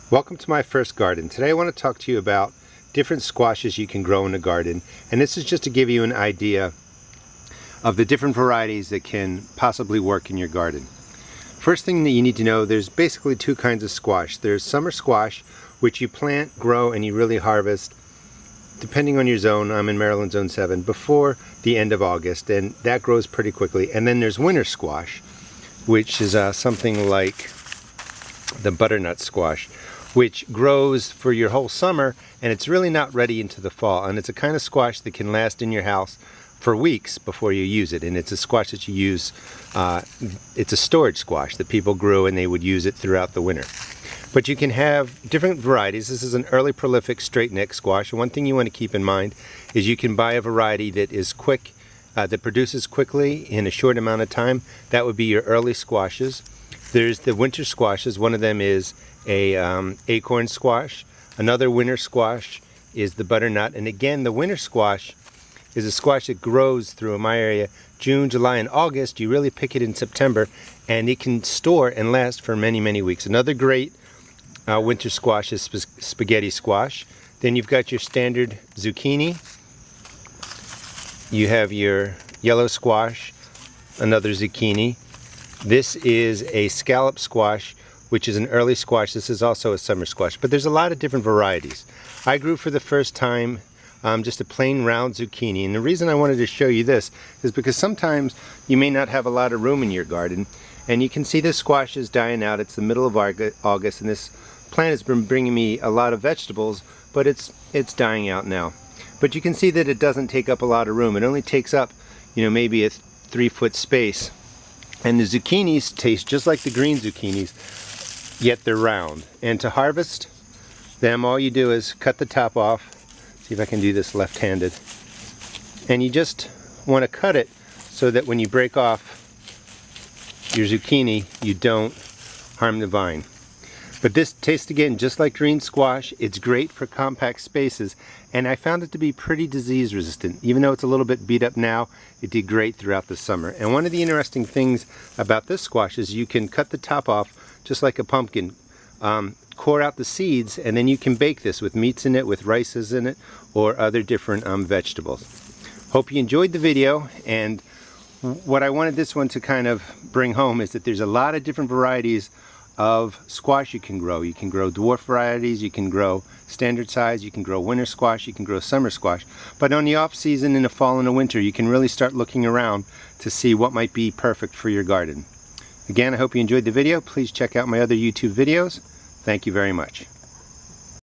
Welcome to my first garden. Today I want to talk to you about different squashes you can grow in a garden, and this is just to give you an idea of the different varieties that can possibly work in your garden. First thing that you need to know, there's basically two kinds of squash. There's summer squash, which you plant, grow, and you really harvest, depending on your zone. I'm in Maryland Zone 7, before the end of August, and that grows pretty quickly. And then there's winter squash, which is something like the butternut squash, which grows for your whole summer, and it's really not ready into the fall. And it's a kind of squash that can last in your house for weeks before you use it. And it's a squash that you use, it's a storage squash that people grew and they would use it throughout the winter. But you can have different varieties. This is an early prolific straight neck squash. One thing you want to keep in mind is you can buy a variety that is quick, that produces quickly in a short amount of time. That would be your early squashes. There's the winter squashes. One of them is a acorn squash. Another winter squash is the butternut. And again, the winter squash is a squash that grows through my area June, July, and August. You really pick it in September, and it can store and last for many, many weeks. Another great winter squash is spaghetti squash. Then you've got your standard zucchini. You have your yellow squash, another zucchini. This is a scallop squash, which is an early squash. This is also a summer squash, but there's a lot of different varieties. I grew for the first time just a plain round zucchini, and the reason I wanted to show you this is because sometimes you may not have a lot of room in your garden, and you can see this squash is dying out. It's the middle of August, and this plant has been bringing me a lot of vegetables, but it's dying out now. But you can see that it doesn't take up a lot of room. It only takes up, maybe a 3-foot space. And the zucchinis taste just like the green zucchinis, yet they're round. And to harvest them, all you do is cut the top off. See if I can do this left-handed. And you just want to cut it so that when you break off your zucchini, you don't harm the vine. But this tastes again just like green squash. It's great for compact spaces, and I found it to be pretty disease resistant. Even though it's a little bit beat up now, it did great throughout the summer. And one of the interesting things about this squash is you can cut the top off just like a pumpkin, core out the seeds, and then you can bake this with meats in it, with rices in it, or other different vegetables. Hope you enjoyed the video, and what I wanted this one to kind of bring home is that there's a lot of different varieties of squash you can grow. You can grow dwarf varieties, you can grow standard size, you can grow winter squash, you can grow summer squash. But on the off season, in the fall and the winter, you can really start looking around to see what might be perfect for your garden. Again, I hope you enjoyed the video. Please check out my other YouTube videos. Thank you very much.